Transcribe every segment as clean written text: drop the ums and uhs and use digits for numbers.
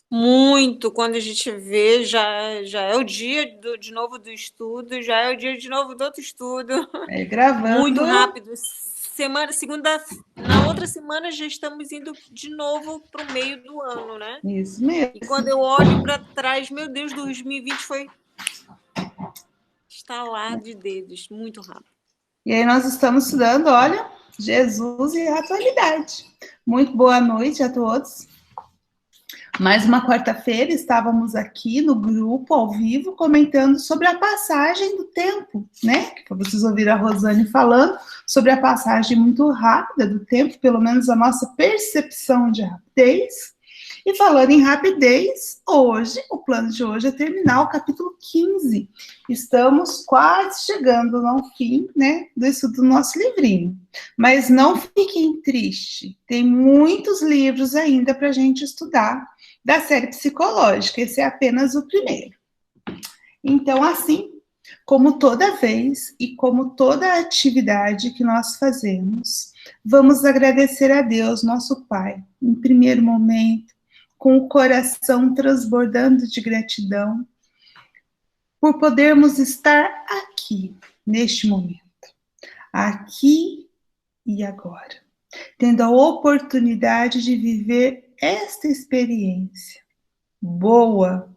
Muito, quando a gente vê, já é o dia de novo do estudo, já é o dia de novo do outro estudo. Gravando. Muito rápido. Na outra semana já estamos indo de novo para o meio do ano, né? Isso E mesmo. quando eu olho para trás, meu Deus, 2020 foi estalar de dedos, muito rápido. E aí nós estamos estudando, olha, Jesus e a atualidade. Muito boa noite a todos. Mais uma quarta-feira estávamos aqui no grupo ao vivo comentando sobre a passagem do tempo, né? Vocês ouviram a Rosane falando sobre a passagem muito rápida do tempo, pelo menos a nossa percepção de rapidez. E falando em rapidez, hoje, o plano de hoje é terminar o capítulo 15. Estamos quase chegando ao fim, né, do estudo do nosso livrinho. Mas não fiquem tristes, tem muitos livros ainda para a gente estudar da série psicológica, esse é apenas o primeiro. Então, assim, como toda vez e como toda atividade que nós fazemos, vamos agradecer a Deus, nosso Pai, em primeiro momento, com o coração transbordando de gratidão, por podermos estar aqui, neste momento, aqui e agora, tendo a oportunidade de viver esta experiência boa,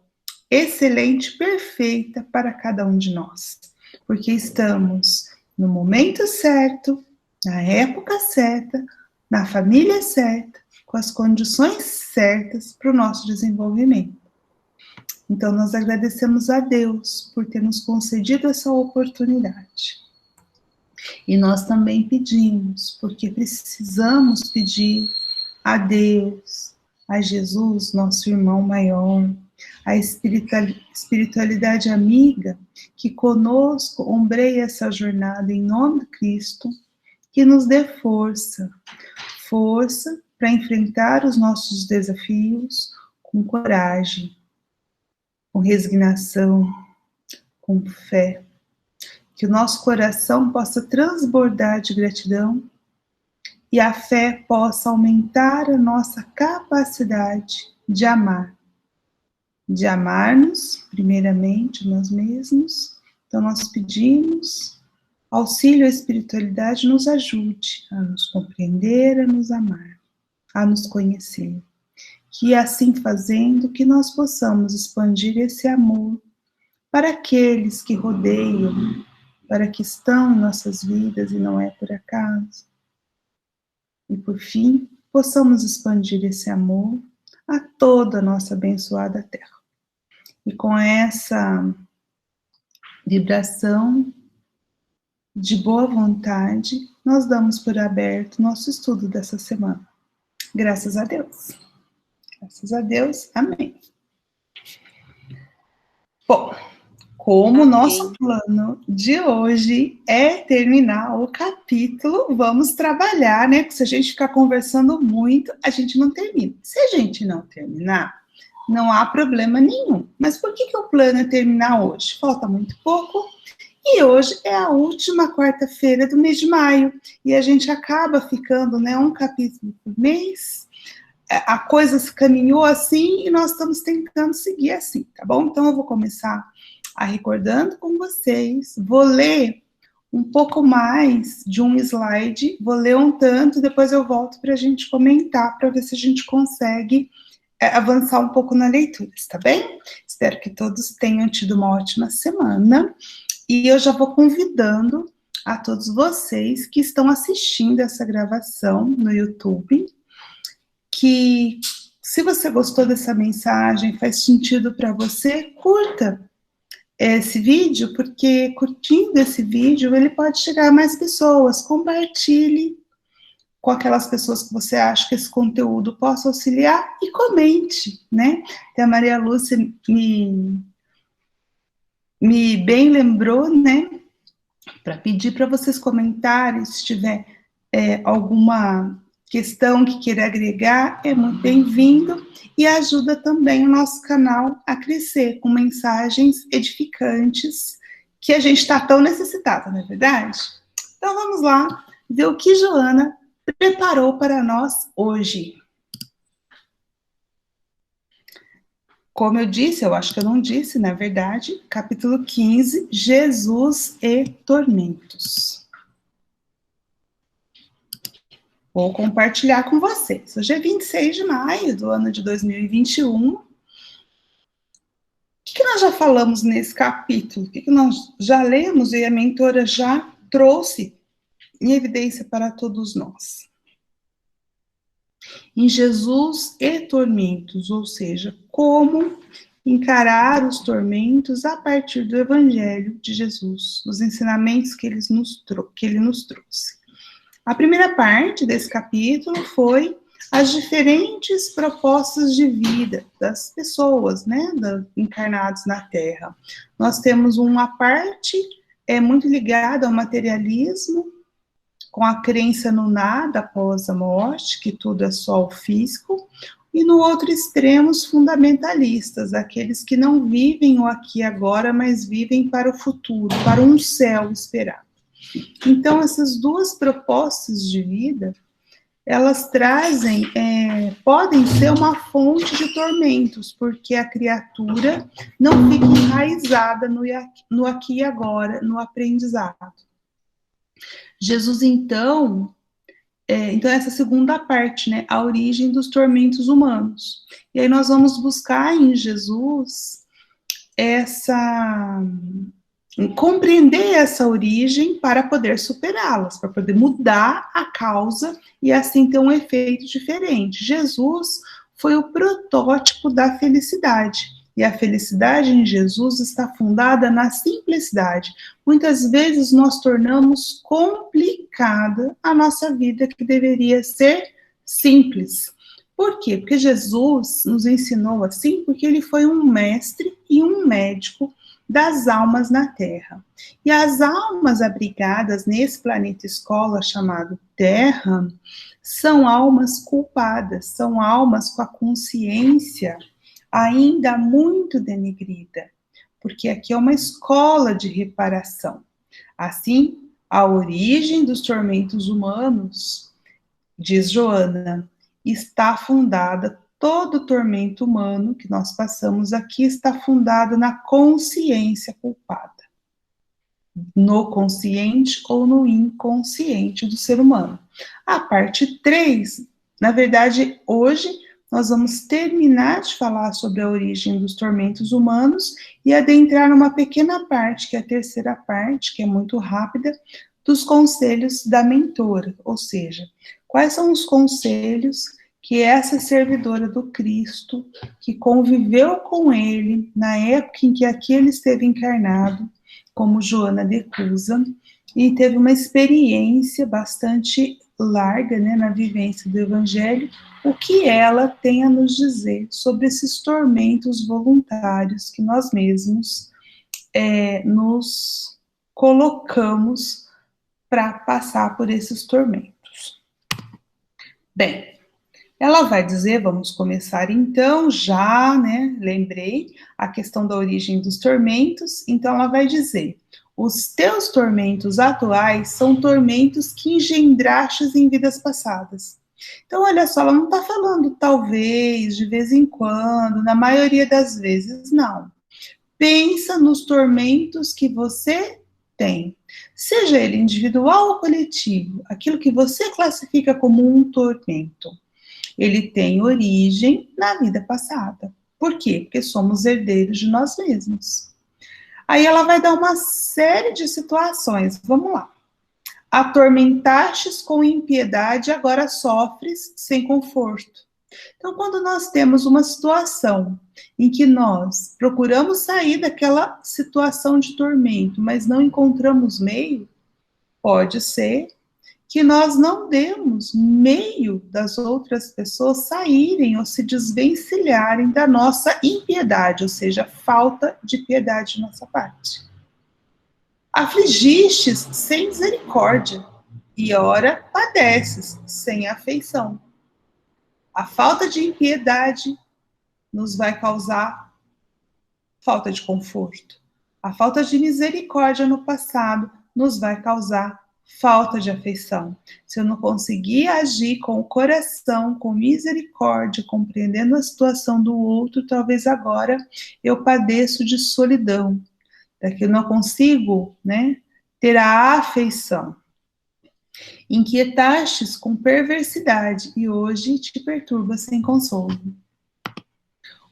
excelente, perfeita para cada um de nós, porque estamos no momento certo, na época certa, na família certa, com as condições certas para o nosso desenvolvimento. Então, nós agradecemos a Deus por ter nos concedido essa oportunidade. E nós também pedimos, porque precisamos pedir a Deus, a Jesus, nosso irmão maior, a espiritualidade amiga que conosco ombreia essa jornada em nome de Cristo, que nos dê força para enfrentar os nossos desafios com coragem, com resignação, com fé, que o nosso coração possa transbordar de gratidão e a fé possa aumentar a nossa capacidade de amar-nos, primeiramente, nós mesmos. Então, nós pedimos auxílio à espiritualidade, nos ajude a nos compreender, a nos amar, a nos conhecer. Que assim fazendo, que nós possamos expandir esse amor para aqueles que rodeiam, para que estão em nossas vidas e não é por acaso. E por fim, possamos expandir esse amor a toda a nossa abençoada terra. E com essa vibração de boa vontade, nós damos por aberto nosso estudo dessa semana. Graças a Deus. Graças a Deus. Amém. Bom, como o nosso plano de hoje é terminar o capítulo, vamos trabalhar, né? Porque se a gente ficar conversando muito, a gente não termina. Se a gente não terminar, não há problema nenhum. Mas por que o plano é terminar hoje? Falta muito pouco. E hoje é a última quarta-feira do mês de maio. E a gente acaba ficando, né, um capítulo por mês. A coisa se caminhou assim e nós estamos tentando seguir assim, tá bom? Então eu vou começar recordando com vocês, vou ler um pouco mais de um slide, vou ler um tanto, depois eu volto para a gente comentar, para ver se a gente consegue avançar um pouco na leitura, tá bem? Espero que todos tenham tido uma ótima semana, e eu já vou convidando a todos vocês que estão assistindo essa gravação no YouTube, que se você gostou dessa mensagem, faz sentido para você, curta esse vídeo, porque curtindo esse vídeo, ele pode chegar a mais pessoas. Compartilhe com aquelas pessoas que você acha que esse conteúdo possa auxiliar e comente, né? A Maria Lúcia me bem lembrou, né? Para pedir para vocês comentarem, se tiver alguma questão que queira agregar, é muito bem-vindo e ajuda também o nosso canal a crescer com mensagens edificantes que a gente está tão necessitado, não é verdade? Então vamos lá ver o que Joana preparou para nós hoje. Como eu disse, eu acho que eu não disse, na verdade, capítulo 15, Jesus e tormentos. Vou compartilhar com vocês. Hoje é 26 de maio do ano de 2021. O que nós já falamos nesse capítulo? O que nós já lemos e a mentora já trouxe em evidência para todos nós? Em Jesus e tormentos, ou seja, como encarar os tormentos a partir do Evangelho de Jesus, dos ensinamentos que ele nos trouxe. A primeira parte desse capítulo foi as diferentes propostas de vida das pessoas, né, encarnados na Terra. Nós temos uma parte muito ligada ao materialismo, com a crença no nada após a morte, que tudo é só o físico, e no outro extremo, os fundamentalistas, aqueles que não vivem o aqui e agora, mas vivem para o futuro, para um céu esperado. Então, essas duas propostas de vida, elas trazem, podem ser uma fonte de tormentos, porque a criatura não fica enraizada no aqui e agora, no aprendizado. Jesus, então essa segunda parte, né, a origem dos tormentos humanos. E aí nós vamos buscar em Jesus compreender essa origem para poder superá-las, para poder mudar a causa e assim ter um efeito diferente. Jesus foi o protótipo da felicidade. E a felicidade em Jesus está fundada na simplicidade. Muitas vezes nós tornamos complicada a nossa vida, que deveria ser simples. Por quê? Porque Jesus nos ensinou assim, porque ele foi um mestre e um médico das almas na Terra. E as almas abrigadas nesse planeta escola chamado Terra são almas culpadas, são almas com a consciência ainda muito denegrida, porque aqui é uma escola de reparação. Assim, a origem dos tormentos humanos, diz Joana, está fundada, todo tormento humano que nós passamos aqui está fundado na consciência culpada, no consciente ou no inconsciente do ser humano. A parte 3, na verdade, hoje nós vamos terminar de falar sobre a origem dos tormentos humanos e adentrar numa pequena parte, que é a terceira parte, que é muito rápida, dos conselhos da mentora, ou seja, quais são os conselhos que essa servidora do Cristo, que conviveu com ele na época em que aqui ele esteve encarnado, como Joana de Cusa, e teve uma experiência bastante larga, né, na vivência do Evangelho, o que ela tem a nos dizer sobre esses tormentos voluntários que nós mesmos nos colocamos para passar por esses tormentos. Bem, ela vai dizer, vamos começar então, já, né, lembrei, a questão da origem dos tormentos, então ela vai dizer: os teus tormentos atuais são tormentos que engendrastes em vidas passadas. Então, olha só, ela não está falando talvez, de vez em quando, na maioria das vezes, não. Pensa nos tormentos que você tem, seja ele individual ou coletivo, aquilo que você classifica como um tormento. Ele tem origem na vida passada. Por quê? Porque somos herdeiros de nós mesmos. Aí ela vai dar uma série de situações. Vamos lá. Atormentastes com impiedade, agora sofres sem conforto. Então, quando nós temos uma situação em que nós procuramos sair daquela situação de tormento, mas não encontramos meio, pode ser que nós não demos meio das outras pessoas saírem ou se desvencilharem da nossa impiedade, ou seja, falta de piedade de nossa parte. Afligistes sem misericórdia, e ora padeces sem afeição. A falta de impiedade nos vai causar falta de conforto. A falta de misericórdia no passado nos vai causar falta de afeição. Se eu não conseguir agir com o coração, com misericórdia, compreendendo a situação do outro, talvez agora eu padeço de solidão, que eu não consigo, né, ter a afeição. Inquietastes com perversidade e hoje te perturba sem consolo.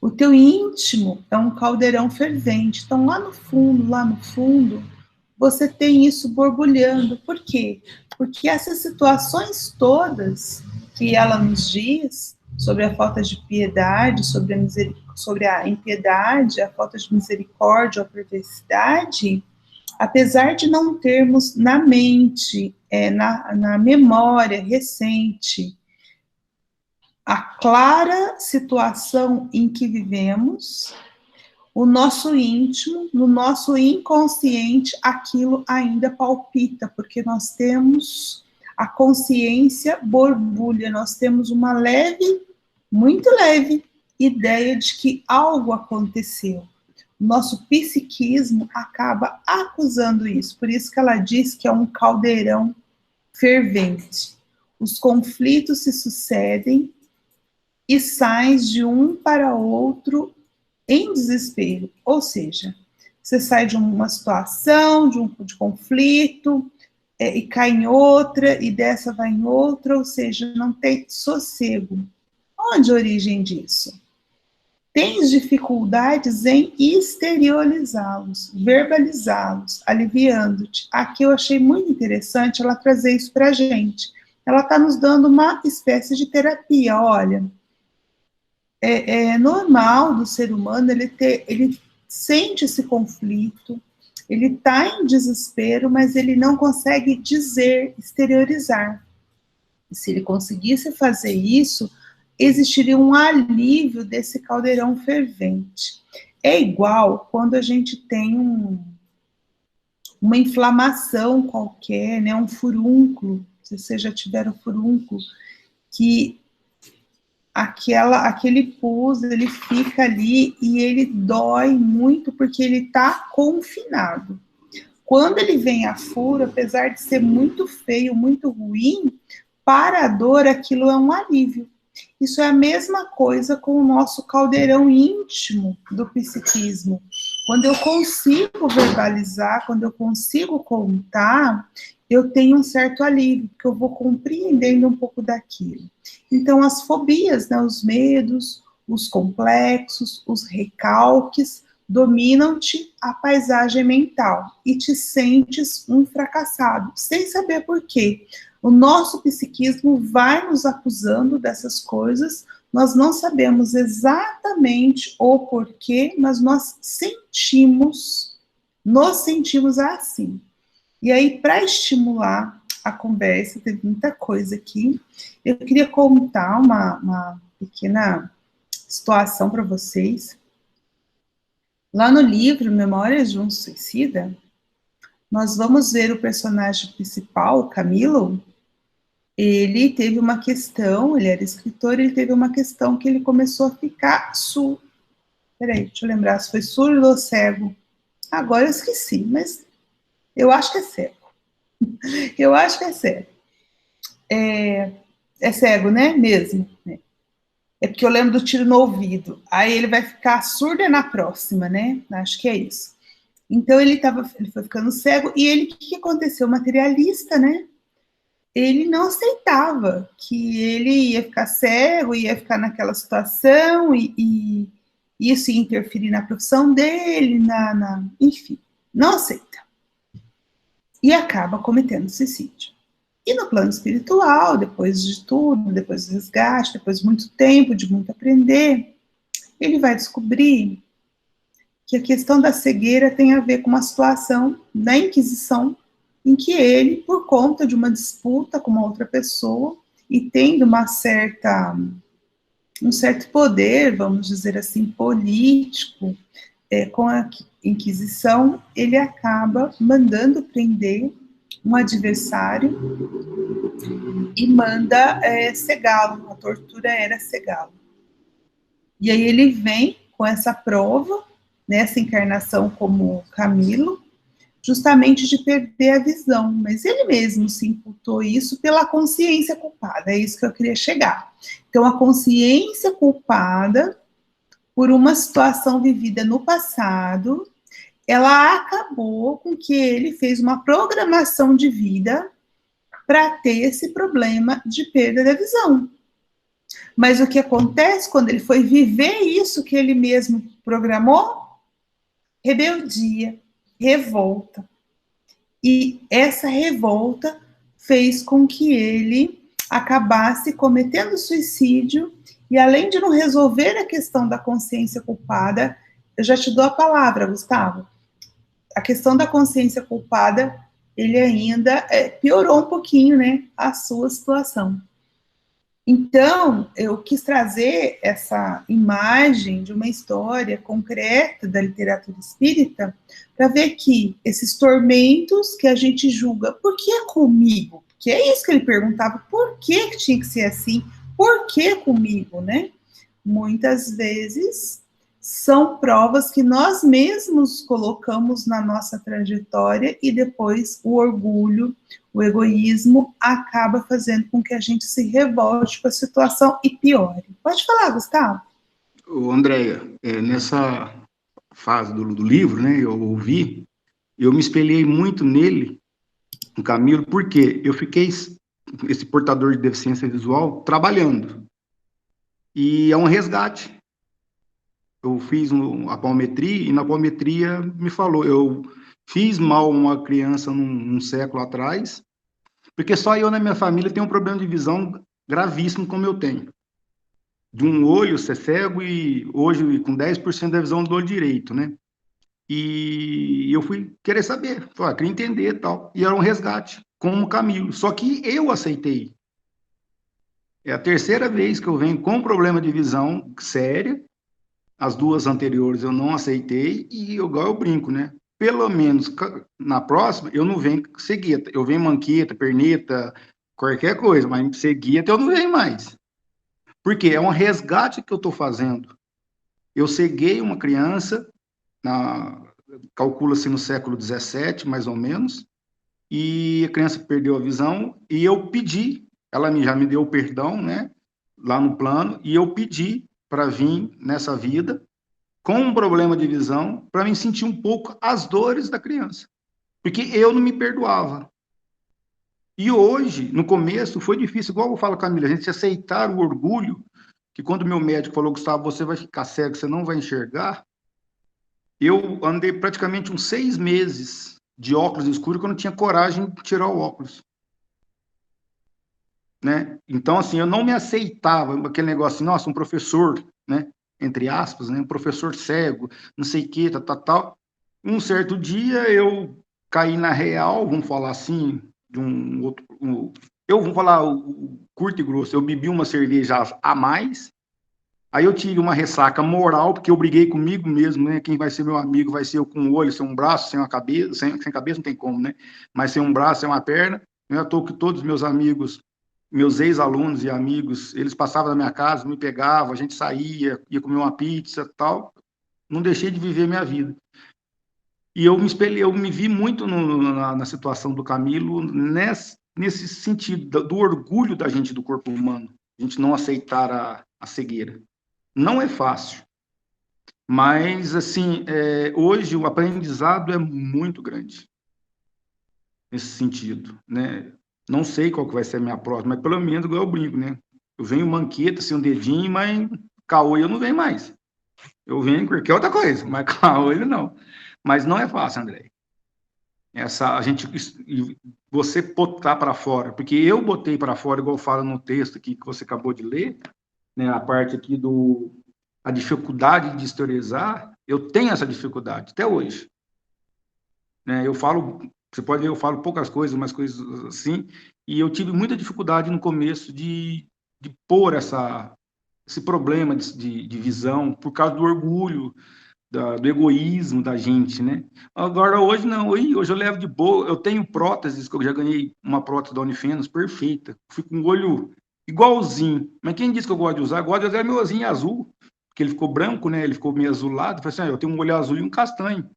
O teu íntimo é um caldeirão fervente. Então, lá no fundo, você tem isso borbulhando. Por quê? Porque essas situações todas que ela nos diz, sobre a falta de piedade, sobre a impiedade, a falta de misericórdia, a perversidade, apesar de não termos na mente, na memória recente, a clara situação em que vivemos, o nosso íntimo, no nosso inconsciente, aquilo ainda palpita, porque nós temos a consciência borbulha, nós temos uma leve, muito leve, ideia de que algo aconteceu. O nosso psiquismo acaba acusando isso, por isso que ela diz que é um caldeirão fervente. Os conflitos se sucedem e saem de um para outro em desespero. Ou seja, você sai de uma situação, de conflito, e cai em outra, e dessa vai em outra, ou seja, não tem sossego. Onde é a origem disso? Tens dificuldades em exteriorizá-los, verbalizá-los, aliviando-te. Aqui eu achei muito interessante ela trazer isso para a gente. Ela está nos dando uma espécie de terapia. Olha, é normal do ser humano ele sente esse conflito, ele está em desespero, mas ele não consegue dizer, exteriorizar. E se ele conseguisse fazer isso, existiria um alívio desse caldeirão fervente. É igual quando a gente tem uma inflamação qualquer, né, um furúnculo, se vocês já tiveram furúnculo, que aquele pus, ele fica ali e ele dói muito porque ele está confinado. Quando ele vem a furo, apesar de ser muito feio, muito ruim, para a dor aquilo é um alívio. Isso é a mesma coisa com o nosso caldeirão íntimo do psiquismo. Quando eu consigo verbalizar, quando eu consigo contar, eu tenho um certo alívio, porque eu vou compreendendo um pouco daquilo. Então, as fobias, né, os medos, os complexos, os recalques, dominam-te a paisagem mental e te sentes um fracassado, sem saber por quê. O nosso psiquismo vai nos acusando dessas coisas, nós não sabemos exatamente o porquê, mas nós nos sentimos assim. E aí, para estimular a conversa, teve muita coisa aqui, eu queria contar uma pequena situação para vocês. Lá no livro Memórias de um Suicida, nós vamos ver o personagem principal, o Camilo. Ele teve uma questão, ele era escritor, ele teve uma questão que ele começou a ficar surdo. Peraí, deixa eu lembrar se foi surdo ou cego. Agora eu esqueci, mas eu acho que é cego. Eu acho que é cego. É cego, né? Mesmo. Né? É porque eu lembro do tiro no ouvido. Aí ele vai ficar surdo na próxima, né? Acho que é isso. Então ele foi ficando cego e ele, o que aconteceu? Materialista, né? Ele não aceitava que ele ia ficar cego, ia ficar naquela situação e isso ia interferir na profissão dele, enfim, não aceita. E acaba cometendo suicídio. E no plano espiritual, depois de tudo, depois do resgate, depois de muito tempo, de muito aprender, ele vai descobrir que a questão da cegueira tem a ver com uma situação da Inquisição, em que ele, por conta de uma disputa com uma outra pessoa, e tendo um certo poder, vamos dizer assim, político, com a Inquisição, ele acaba mandando prender um adversário e manda cegá-lo. A tortura era cegá-lo. E aí ele vem com essa prova, nessa encarnação como Camilo, justamente de perder a visão, mas ele mesmo se imputou isso pela consciência culpada, é isso que eu queria chegar. Então, a consciência culpada por uma situação vivida no passado, ela acabou com que ele fez uma programação de vida para ter esse problema de perda da visão. Mas o que acontece quando ele foi viver isso que ele mesmo programou? Rebeldia, revolta. E essa revolta fez com que ele acabasse cometendo suicídio, e além de não resolver a questão da consciência culpada, eu já te dou a palavra, Gustavo, a questão da consciência culpada, ele ainda piorou um pouquinho, né, a sua situação. Então, eu quis trazer essa imagem de uma história concreta da literatura espírita para ver que esses tormentos que a gente julga, por que é comigo? Que é isso que ele perguntava, por que tinha que ser assim? Por que comigo, né? Muitas vezes são provas que nós mesmos colocamos na nossa trajetória e depois o orgulho, o egoísmo acaba fazendo com que a gente se revolte com a situação e piore. Pode falar, Gustavo. Ô, Andréia, nessa fase do livro, né, eu me espelhei muito nele, no Camilo, porque eu fiquei, esse portador de deficiência visual, trabalhando. E é um resgate. Eu fiz a palmetria, e na palmetria me falou, eu fiz mal a uma criança num século atrás, porque só eu na minha família tenho um problema de visão gravíssimo como eu tenho. De um olho ser cego e hoje com 10% da visão do olho direito, né? E eu fui querer saber, queria entender e tal. E era um resgate, com o Camilo. Só que eu aceitei. É a terceira vez que eu venho com problema de visão séria. As duas anteriores eu não aceitei e igual eu brinco, né? Pelo menos na próxima eu não venho cegueta. Eu venho manqueta, perneta, qualquer coisa, mas cegueta eu não venho mais. Porque é um resgate que eu estou fazendo. Eu ceguei uma criança, calcula-se no século XVII, mais ou menos, e a criança perdeu a visão, e eu pedi, ela já me deu o perdão, né, lá no plano, e eu pedi para vir nessa vida com um problema de visão, para me sentir um pouco as dores da criança. Porque eu não me perdoava. E hoje, no começo, foi difícil, igual eu falo, Camila, a gente aceitar o orgulho, que quando meu médico falou, Gustavo, você vai ficar cego, você não vai enxergar, eu andei praticamente uns 6 meses de óculos escuros, que eu não tinha coragem de tirar o óculos. Né? Então, assim, eu não me aceitava, aquele negócio assim, nossa, um professor, né, entre aspas, né, um professor cego, não sei o que, tal. Um certo dia eu caí na real, vamos falar assim, de um outro... vamos falar o curto e grosso, eu bebi uma cerveja a mais, aí eu tive uma ressaca moral, porque eu briguei comigo mesmo, né, quem vai ser meu amigo vai ser eu com um olho, sem um braço, sem uma cabeça, sem cabeça não tem como, né, mas sem um braço, sem uma perna, eu estou que todos os meus amigos, meus ex-alunos e amigos, eles passavam na minha casa, me pegavam, a gente saía, ia comer uma pizza e tal, não deixei de viver minha vida. E eu me espelhei, eu me vi muito na situação do Camilo, nesse sentido, do orgulho da gente do corpo humano, a gente não aceitar a cegueira. Não é fácil, mas, assim, hoje o aprendizado é muito grande, nesse sentido, né? Não sei qual que vai ser a minha próxima, mas pelo menos igual eu brinco, né? Eu venho manqueta, assim, um dedinho, mas caô eu não venho mais. Eu venho qualquer outra coisa, mas caô ele não. Mas não é fácil, André. Você botar para fora, porque eu botei para fora, igual fala no texto aqui que você acabou de ler, né, a parte aqui a dificuldade de historizar, eu tenho essa dificuldade até hoje. Né, eu falo, você pode ver, eu falo poucas coisas, umas coisas assim, e eu tive muita dificuldade no começo de pôr esse problema de visão por causa do orgulho, do egoísmo da gente, né? Agora, hoje não, hoje eu levo de boa, eu tenho próteses, que eu já ganhei uma prótese da Unifenas, perfeita, fui com o olho igualzinho, mas quem disse que eu gosto de usar? Eu gosto de usar meu olhinho azul, porque ele ficou branco, né? Ele ficou meio azulado, eu falei assim, eu tenho um olho azul e um castanho,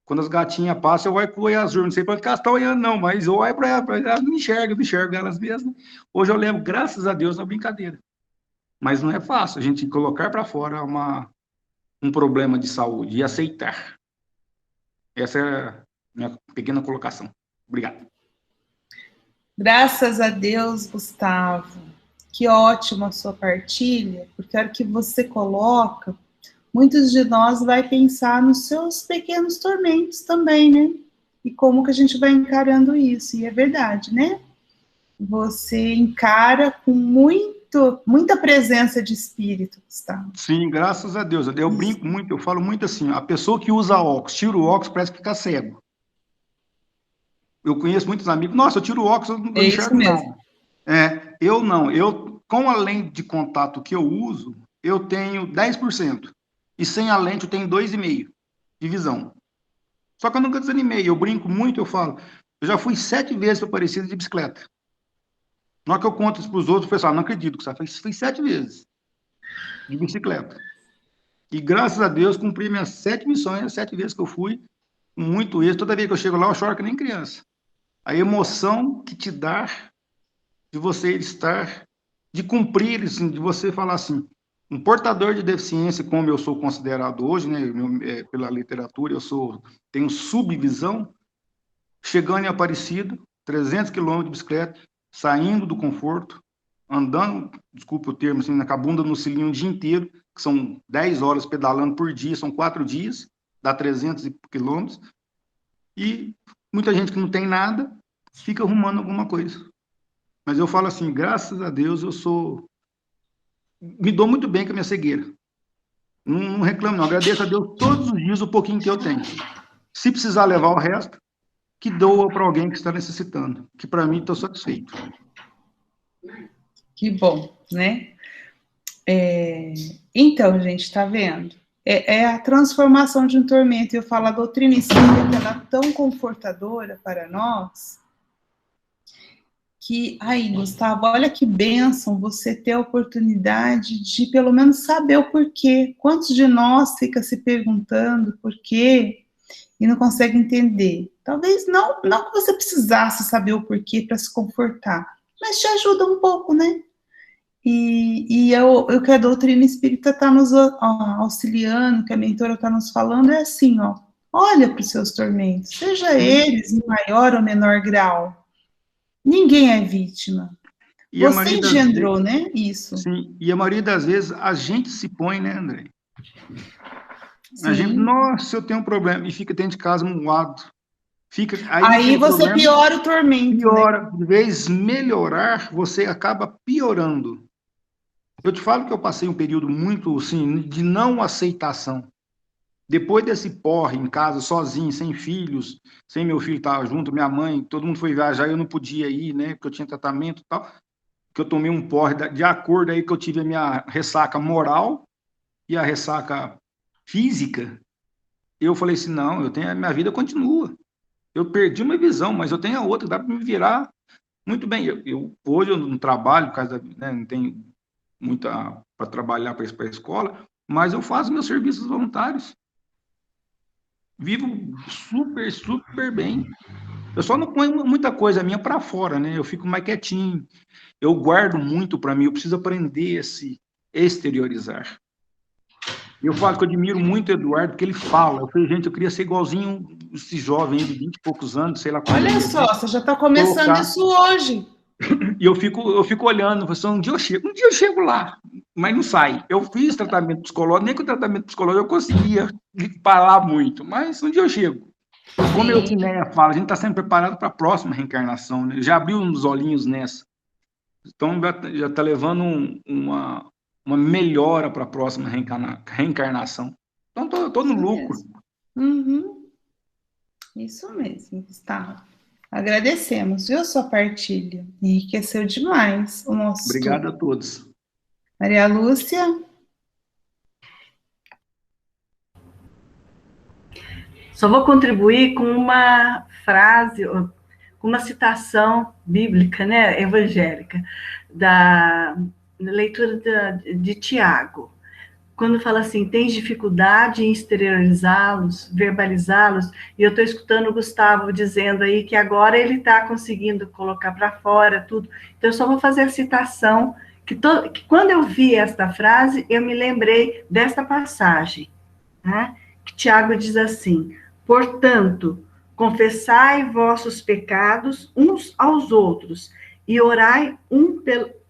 Quando as gatinhas passam, eu olho pro olho azul. Não sei para onde elas estão olhando, não, mas eu olho para elas não enxergo elas mesmas. Hoje eu levo, graças a Deus, na brincadeira. Mas não é fácil a gente colocar para fora um problema de saúde e aceitar. Essa é a minha pequena colocação. Obrigado. Graças a Deus, Gustavo. Que ótima a sua partilha, porque a hora que você coloca, muitos de nós vai pensar nos seus pequenos tormentos também, né? E como que a gente vai encarando isso. E é verdade, né? Você encara com muita presença de espírito, Gustavo. Sim, graças a Deus. Eu brinco muito, eu falo muito assim, a pessoa que usa óculos, tira o óculos, parece que fica cego. Eu conheço muitos amigos, nossa, eu tiro o óculos, eu não enxergo nada. Eu não, com a lente de contato que eu uso, eu tenho 10%. E sem a lente eu tenho 2,5% de visão. Só que eu nunca desanimei, eu brinco muito, eu falo, eu já fui 7 vezes para Aparecida de bicicleta. Na hora que eu conto isso para os outros, o pessoal, não acredito que você fui 7 vezes de bicicleta. E graças a Deus cumpri minhas 7 missões, as 7 vezes que eu fui, com muito êxito. Toda vez que eu chego lá, eu choro que nem criança. A emoção que te dá de você estar, de cumprir, assim, de você falar assim, um portador de deficiência, como eu sou considerado hoje, né, pela literatura, tenho subvisão, chegando em Aparecida, 300 quilômetros de bicicleta, saindo do conforto, andando, desculpa o termo, assim, com a bunda no cilinho o dia inteiro, que são 10 horas pedalando por dia, são 4 dias, dá 300 quilômetros, e muita gente que não tem nada, fica arrumando alguma coisa. Mas eu falo assim, graças a Deus, me dou muito bem com a minha cegueira. Não reclamo, não. Agradeço a Deus todos os dias o pouquinho que eu tenho. Se precisar levar o resto, que doa para alguém que está necessitando. Que para mim estou satisfeito. Que bom, né? Então, gente, está vendo? É a transformação de um tormento. Eu falo, a doutrina espírita, ela é tão confortadora para nós, que, aí, Gustavo, olha que bênção você ter a oportunidade de, pelo menos, saber o porquê. Quantos de nós fica se perguntando por quê e não consegue entender? Talvez não que você precisasse saber o porquê para se confortar, mas te ajuda um pouco, né? E o que a doutrina espírita está nos auxiliando, que a mentora está nos falando, é assim, ó, olha para os seus tormentos, seja eles em maior ou menor grau. Ninguém é vítima. E você engendrou, né, isso. Sim, e a maioria das vezes a gente se põe, né, André? Sim. A gente, nossa, eu tenho um problema, e fica dentro de casa moado. Aí você piora o tormento. Piora, né? De vez melhorar, você acaba piorando. Eu te falo que eu passei um período muito, assim, de não aceitação. Depois desse porre em casa, sozinho, sem filhos, sem meu filho estar junto, minha mãe, todo mundo foi viajar, eu não podia ir, né, porque eu tinha tratamento e tal, que eu tomei um porre de acordo aí que eu tive a minha ressaca moral e a ressaca física. Eu falei assim, não, a minha vida continua. Eu perdi uma visão, mas eu tenho a outra, dá para me virar muito bem. Hoje eu não trabalho, por causa não tenho muita para trabalhar para a escola, mas eu faço meus serviços voluntários. Vivo super, super bem. Eu só não ponho muita coisa minha para fora, né? Eu fico mais quietinho. Eu guardo muito para mim. Eu preciso aprender a se exteriorizar. Eu falo que eu admiro muito o Eduardo, porque ele fala. Eu falei, gente, eu queria ser igualzinho esse jovem de 20 e poucos anos, sei lá quando. Olha só, você já está começando isso hoje. E eu fico olhando, um dia eu chego lá, mas não sai. Eu fiz tratamento psicológico, nem com o tratamento psicológico eu conseguia falar muito, mas um dia eu chego. Como eu falo, a gente está sendo preparado para a próxima reencarnação, né? Já abriu uns olhinhos nessa. Então já está levando uma melhora para a próxima reencarnação. Então estou no lucro. Uhum. Isso mesmo, Gustavo. Agradecemos, viu, sua partilha? Enriqueceu demais o nosso Obrigado estudo. a todos. Maria Lúcia? Só vou contribuir com uma frase, com uma citação bíblica, né, evangélica, da leitura de Tiago. quando fala assim, tens dificuldade em exteriorizá-los, verbalizá-los, e eu estou escutando o Gustavo dizendo aí que agora ele está conseguindo colocar para fora tudo. Então, eu só vou fazer a citação, que quando eu vi esta frase, eu me lembrei desta passagem, né? Que Tiago diz assim, portanto, confessai vossos pecados uns aos outros, e orai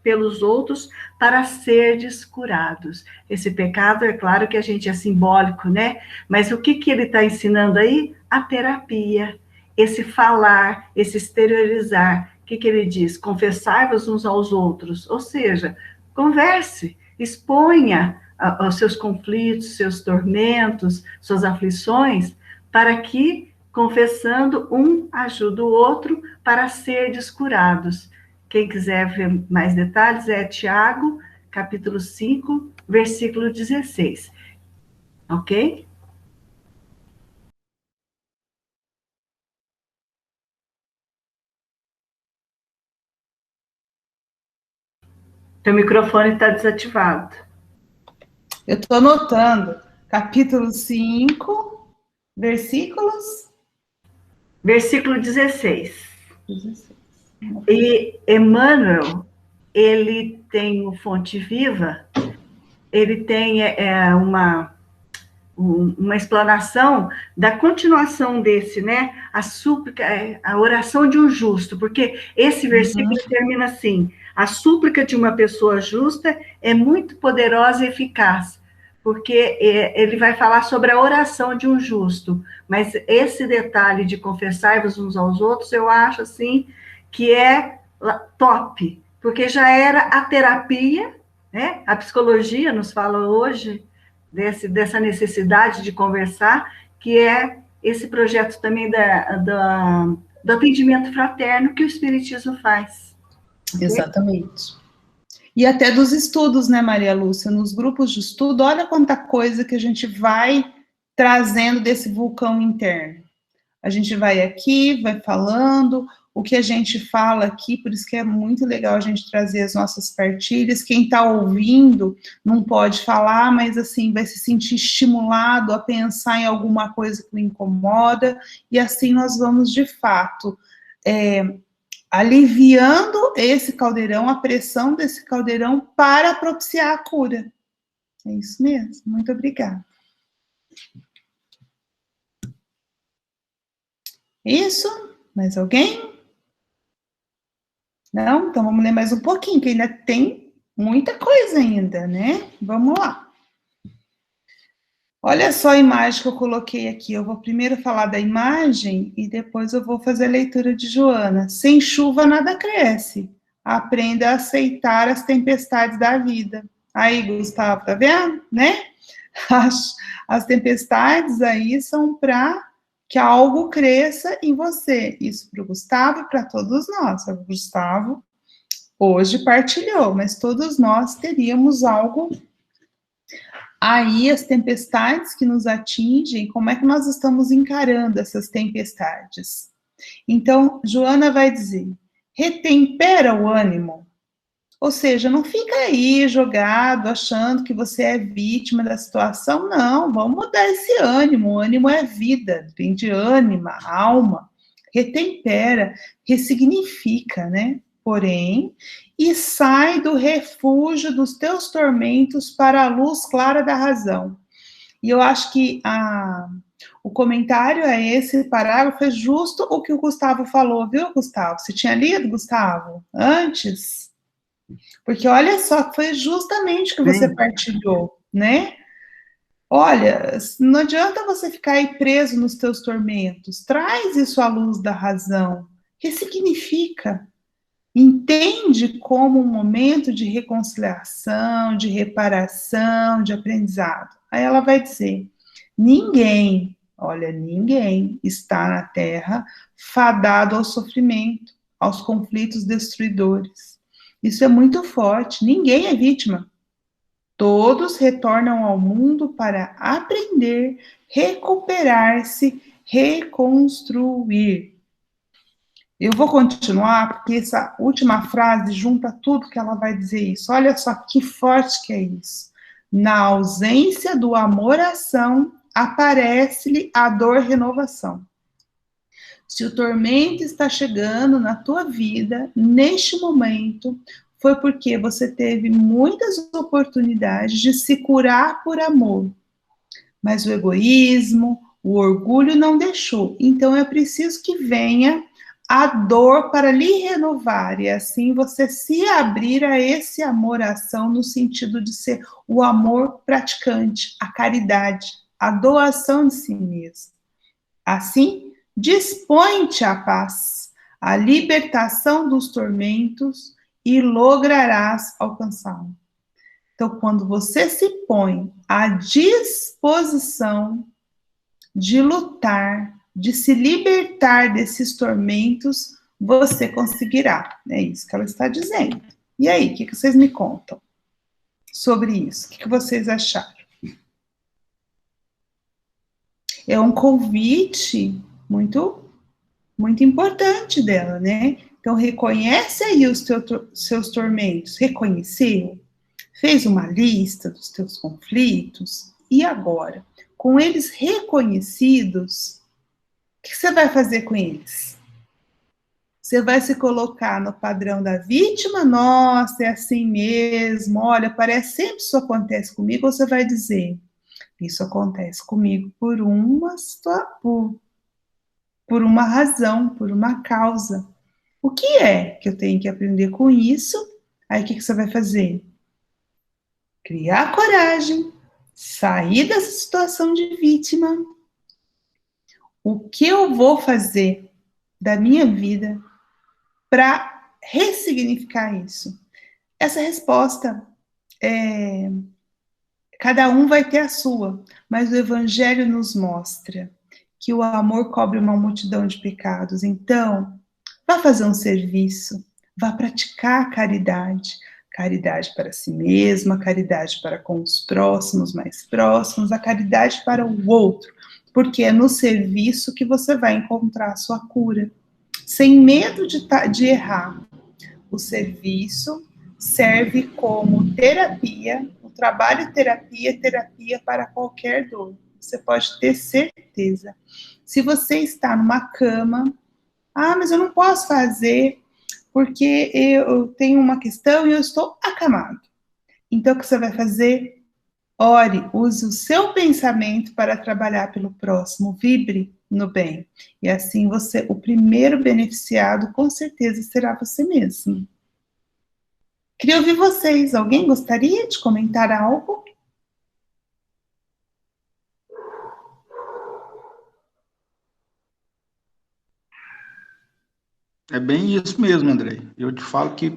pelos outros para serdes curados. Esse pecado, é claro que a gente é simbólico, né? Mas o que ele está ensinando aí? A terapia, esse falar, esse exteriorizar. O que ele diz? Confessai-vos uns aos outros. Ou seja, converse, exponha os seus conflitos, seus tormentos, suas aflições, para que, confessando, um ajude o outro para serdes curados. Quem quiser ver mais detalhes é Tiago, capítulo 5, versículo 16. Ok? Teu microfone está desativado. Eu estou anotando. Capítulo 5, versículos... Versículo 16. 16. E Emmanuel, ele tem o Fonte Viva, ele tem uma explanação da continuação desse, né? A súplica, a oração de um justo, porque esse versículo termina assim: a súplica de uma pessoa justa é muito poderosa e eficaz, porque ele vai falar sobre a oração de um justo, mas esse detalhe de confessar-vos uns aos outros, eu acho assim que é top, porque já era a terapia, né? A psicologia nos fala hoje dessa necessidade de conversar, que é esse projeto também do atendimento fraterno que o Espiritismo faz. Okay? Exatamente. E até dos estudos, né, Maria Lúcia? Nos grupos de estudo, olha quanta coisa que a gente vai trazendo desse vulcão interno. A gente vai aqui, vai falando, o que a gente fala aqui, por isso que é muito legal a gente trazer as nossas partilhas. Quem está ouvindo não pode falar, mas assim, vai se sentir estimulado a pensar em alguma coisa que o incomoda, e assim nós vamos, de fato, aliviando esse caldeirão, a pressão desse caldeirão para propiciar a cura. É isso mesmo. Muito obrigada. Isso? Mais alguém? Não? Então vamos ler mais um pouquinho, que ainda tem muita coisa ainda, né? Vamos lá. Olha só a imagem que eu coloquei aqui. Eu vou primeiro falar da imagem e depois eu vou fazer a leitura de Joana. Sem chuva nada cresce. Aprenda a aceitar as tempestades da vida. Aí, Gustavo, tá vendo? Né? As tempestades aí são para que algo cresça em você. Isso para o Gustavo e para todos nós. O Gustavo hoje partilhou, mas todos nós teríamos algo aí, as tempestades que nos atingem, como é que nós estamos encarando essas tempestades? Então, Joana vai dizer, retempera o ânimo, ou seja, não fica aí jogado, achando que você é vítima da situação, não, vamos mudar esse ânimo, o ânimo é vida, vem de ânima, alma, retempera, ressignifica, né? Porém, e sai do refúgio dos teus tormentos para a luz clara da razão. E eu acho que o comentário a esse parágrafo é justo o que o Gustavo falou, viu, Gustavo? Você tinha lido, Gustavo, antes? Porque olha só, foi justamente o que você partilhou, né? Olha, não adianta você ficar aí preso nos teus tormentos, traz isso à luz da razão, ressignifica, entende como um momento de reconciliação, de reparação, de aprendizado. Aí ela vai dizer, ninguém está na Terra fadado ao sofrimento, aos conflitos destruidores. Isso é muito forte, ninguém é vítima. Todos retornam ao mundo para aprender, recuperar-se, reconstruir. Eu vou continuar, porque essa última frase junta tudo que ela vai dizer isso. Olha só que forte que é isso. Na ausência do amor-ação, aparece-lhe a dor-renovação. Se o tormento está chegando na tua vida, neste momento, foi porque você teve muitas oportunidades de se curar por amor. Mas o egoísmo, o orgulho não deixou. Então é preciso que venha a dor para lhe renovar, e assim você se abrir a esse amor-ação no sentido de ser o amor praticante, a caridade, a doação de si mesmo. Assim, dispõe-te à paz, à libertação dos tormentos e lograrás alcançá-lo. Então, quando você se põe à disposição de lutar, de se libertar desses tormentos, você conseguirá. É isso que ela está dizendo. E aí, o que vocês me contam sobre isso? O que vocês acharam? É um convite muito, muito importante dela, né? Então, reconhece aí os seus tormentos. Reconheceu? Fez uma lista dos teus conflitos? E agora? Com eles reconhecidos, o que você vai fazer com eles? Você vai se colocar no padrão da vítima? Nossa, é assim mesmo, olha, parece sempre isso acontece comigo, ou você vai dizer, isso acontece comigo por uma razão, por uma causa. O que é que eu tenho que aprender com isso? Aí o que você vai fazer? Criar coragem, sair dessa situação de vítima. O que eu vou fazer da minha vida para ressignificar isso? Essa resposta, cada um vai ter a sua, mas o Evangelho nos mostra que o amor cobre uma multidão de pecados. Então, vá fazer um serviço, vá praticar a caridade. Caridade para si mesma, caridade para com os próximos, mais próximos, a caridade para o outro, porque é no serviço que você vai encontrar a sua cura, sem medo de errar. O serviço serve como terapia, o trabalho terapia é terapia para qualquer dor. Você pode ter certeza. Se você está numa cama, mas eu não posso fazer porque eu tenho uma questão e eu estou acamado. Então, o que você vai fazer? Ore, use o seu pensamento para trabalhar pelo próximo, vibre no bem. E assim você, o primeiro beneficiado, com certeza, será você mesmo. Queria ouvir vocês. Alguém gostaria de comentar algo? É bem isso mesmo, André. Eu te falo que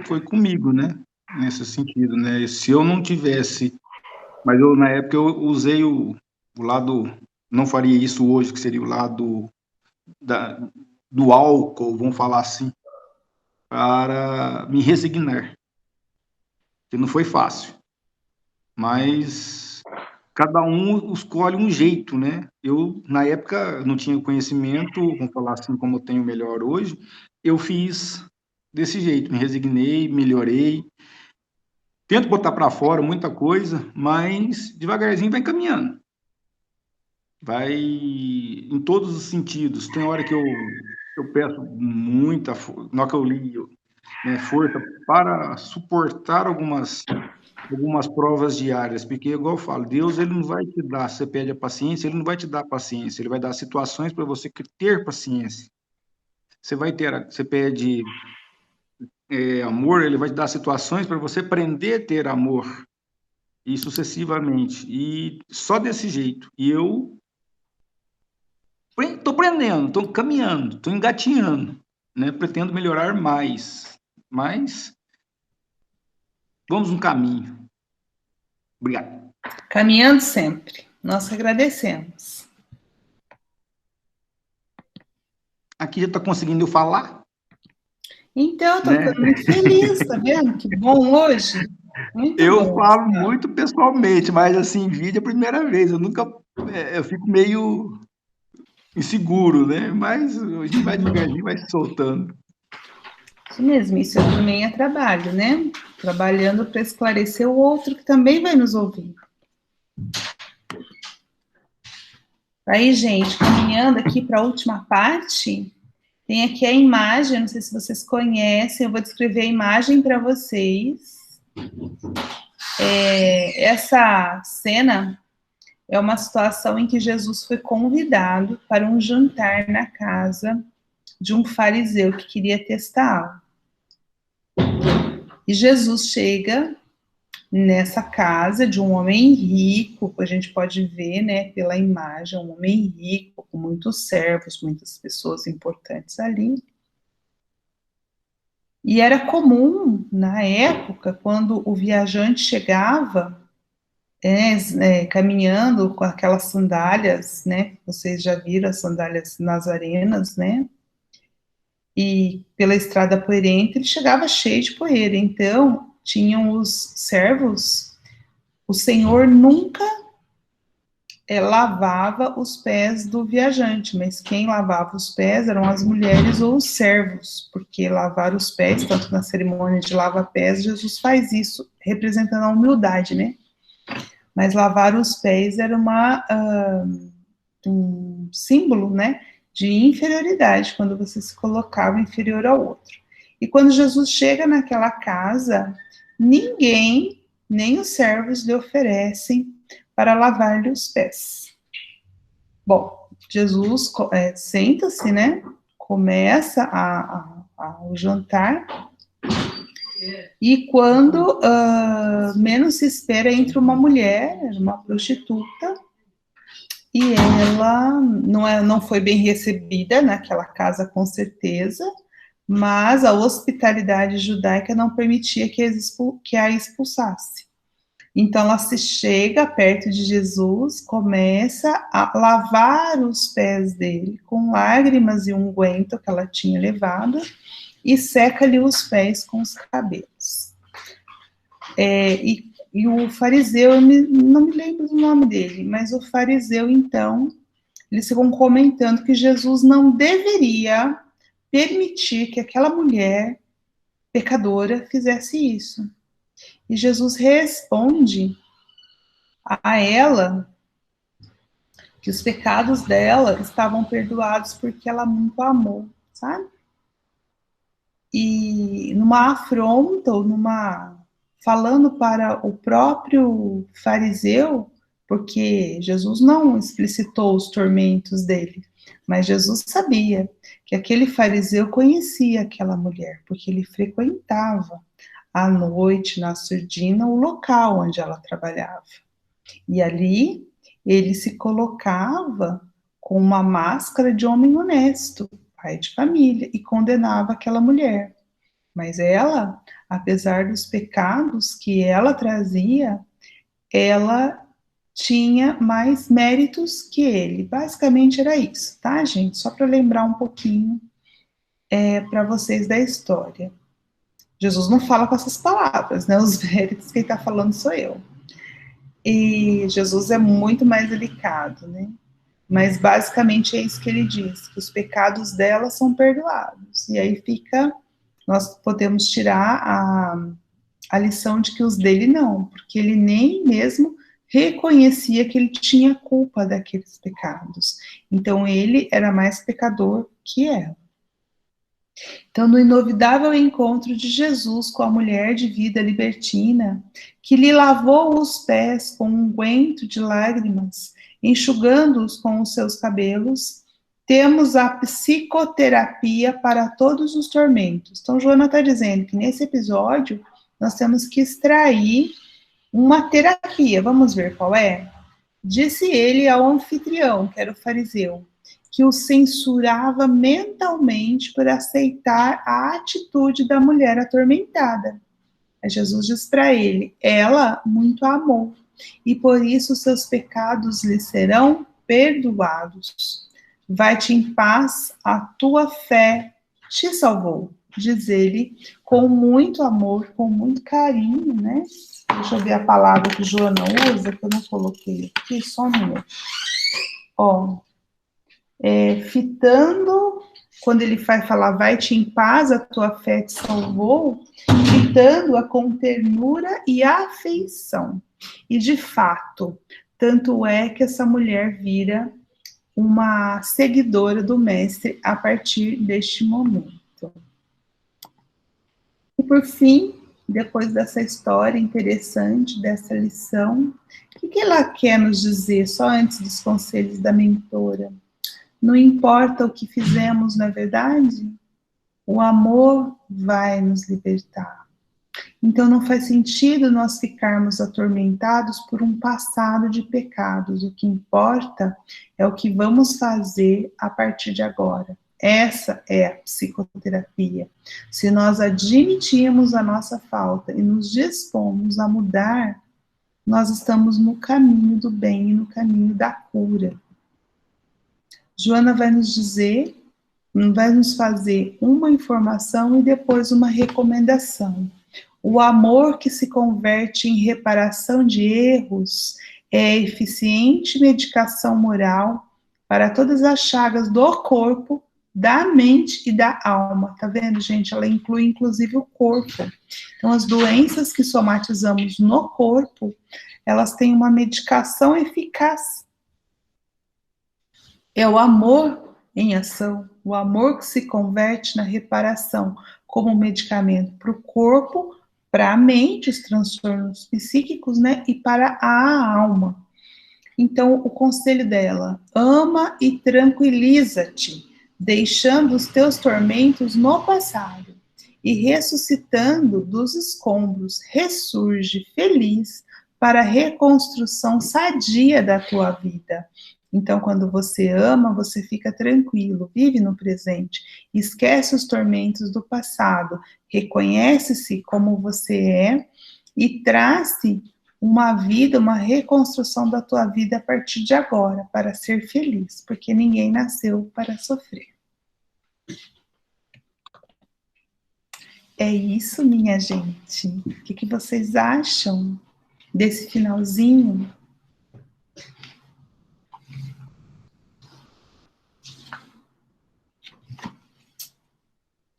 foi comigo, né? Nesse sentido, né? Se eu não tivesse, mas na época eu usei o lado, não faria isso hoje, que seria o lado do álcool, vamos falar assim, para me resignar. Que não foi fácil. Mas cada um escolhe um jeito, né? Eu, na época, não tinha conhecimento, vamos falar assim, como eu tenho melhor hoje, eu fiz desse jeito, me resignei, melhorei, tento botar para fora muita coisa, mas devagarzinho vai caminhando. Vai em todos os sentidos. Tem hora que eu peço muita, na hora que eu li, né, força para suportar algumas provas diárias, porque, igual eu falo, Deus, ele não vai te dar, você pede a paciência, ele não vai te dar paciência, ele vai dar situações para você ter paciência. Você pede amor, ele vai te dar situações para você aprender a ter amor, e sucessivamente, e só desse jeito. E eu estou aprendendo, estou caminhando, estou engatinhando, né? Pretendo melhorar mais, mas vamos no caminho. Obrigado. Caminhando sempre. Nós agradecemos. Aqui já está conseguindo falar? Então, estou ficando muito feliz, tá vendo? Que bom hoje. Muito eu bom. Falo muito pessoalmente, mas assim, em vídeo é a primeira vez. Eu fico meio inseguro, né? Mas a gente vai devagarzinho, vai se soltando. Isso mesmo, isso também é trabalho, né? trabalhando para esclarecer o outro que também vai nos ouvir. Aí, gente, caminhando aqui para a última parte, tem aqui a imagem, não sei se vocês conhecem, eu vou descrever a imagem para vocês. Essa cena é uma situação em que Jesus foi convidado para um jantar na casa de um fariseu que queria testá-lo. E Jesus chega nessa casa de um homem rico, a gente pode ver, né, pela imagem, um homem rico, com muitos servos, muitas pessoas importantes ali. E era comum, na época, quando o viajante chegava, caminhando com aquelas sandálias, né, vocês já viram as sandálias nazarenas, né, e pela estrada poeirenta, ele chegava cheio de poeira. Então, tinham os servos, o Senhor nunca lavava os pés do viajante, mas quem lavava os pés eram as mulheres ou os servos, porque lavar os pés, tanto na cerimônia de lava-pés, Jesus faz isso, representando a humildade, né? Mas lavar os pés era um símbolo, né, de inferioridade, quando você se colocava inferior ao outro. E quando Jesus chega naquela casa, ninguém, nem os servos, lhe oferecem para lavar-lhe os pés. Bom, Jesus senta-se, né, começa o jantar, e quando menos se espera, entra uma mulher, uma prostituta, e ela não foi bem recebida naquela casa, com certeza, mas a hospitalidade judaica não permitia que a expulsasse. Então ela se chega perto de Jesus, começa a lavar os pés dele com lágrimas e unguento que ela tinha levado, e seca-lhe os pés com os cabelos. E o fariseu, eu não me lembro do nome dele, mas o fariseu, então, eles ficam comentando que Jesus não deveria permitir que aquela mulher pecadora fizesse isso. E Jesus responde a ela que os pecados dela estavam perdoados porque ela muito amou, sabe? E numa afronta, ou falando para o próprio fariseu, porque Jesus não explicitou os tormentos dele, mas Jesus sabia que aquele fariseu conhecia aquela mulher, porque ele frequentava à noite, na surdina, o local onde ela trabalhava. E ali ele se colocava com uma máscara de homem honesto, pai de família, e condenava aquela mulher. Mas ela, apesar dos pecados que ela trazia, ela tinha mais méritos que ele. Basicamente era isso, tá, gente? Só para lembrar um pouquinho para vocês da história. Jesus não fala com essas palavras, né? Os méritos, quem está falando sou eu. E Jesus é muito mais delicado, né? Mas basicamente é isso que ele diz, que os pecados dela são perdoados. E aí nós podemos tirar a lição de que os dele não, porque ele nem mesmo reconhecia que ele tinha culpa daqueles pecados. Então ele era mais pecador que ela. Então, no inovidável encontro de Jesus com a mulher de vida libertina, que lhe lavou os pés com um unguento de lágrimas, enxugando-os com os seus cabelos, temos a psicoterapia para todos os tormentos. Então, Joana está dizendo que nesse episódio nós temos que extrair uma terapia. Vamos ver qual é? Disse ele ao anfitrião, que era o fariseu, que o censurava mentalmente por aceitar a atitude da mulher atormentada. Aí Jesus diz para ele, ela muito a amou, e por isso seus pecados lhe serão perdoados. Vai-te em paz, a tua fé te salvou, diz ele, com muito amor, com muito carinho, né? Deixa eu ver a palavra que Joana usa, que eu não coloquei aqui, só um minuto. Ó, fitando quando ele vai falar, vai-te em paz, a tua fé te salvou, gritando-a com ternura e afeição. E, de fato, tanto é que essa mulher vira uma seguidora do mestre a partir deste momento. E, por fim, depois dessa história interessante, dessa lição, o que ela quer nos dizer, só antes dos conselhos da mentora? Não importa o que fizemos, não é verdade? O amor vai nos libertar. Então não faz sentido nós ficarmos atormentados por um passado de pecados. O que importa é o que vamos fazer a partir de agora. Essa é a psicoterapia. Se nós admitirmos a nossa falta e nos dispomos a mudar, nós estamos no caminho do bem e no caminho da cura. Joana vai nos dizer, vai nos fazer uma informação e depois uma recomendação. O amor que se converte em reparação de erros é eficiente medicação moral para todas as chagas do corpo, da mente e da alma. Tá vendo, gente? Ela inclui inclusive o corpo. Então, as doenças que somatizamos no corpo, elas têm uma medicação eficaz. É o amor em ação, o amor que se converte na reparação como medicamento para o corpo, para a mente, os transtornos psíquicos, né? E para a alma. Então, o conselho dela, ama e tranquiliza-te, deixando os teus tormentos no passado e ressuscitando dos escombros, ressurge feliz para a reconstrução sadia da tua vida. Então, quando você ama, você fica tranquilo, vive no presente, esquece os tormentos do passado, reconhece-se como você é e traz-se uma vida, uma reconstrução da tua vida a partir de agora, para ser feliz, porque ninguém nasceu para sofrer. É isso, minha gente. O que vocês acham desse finalzinho?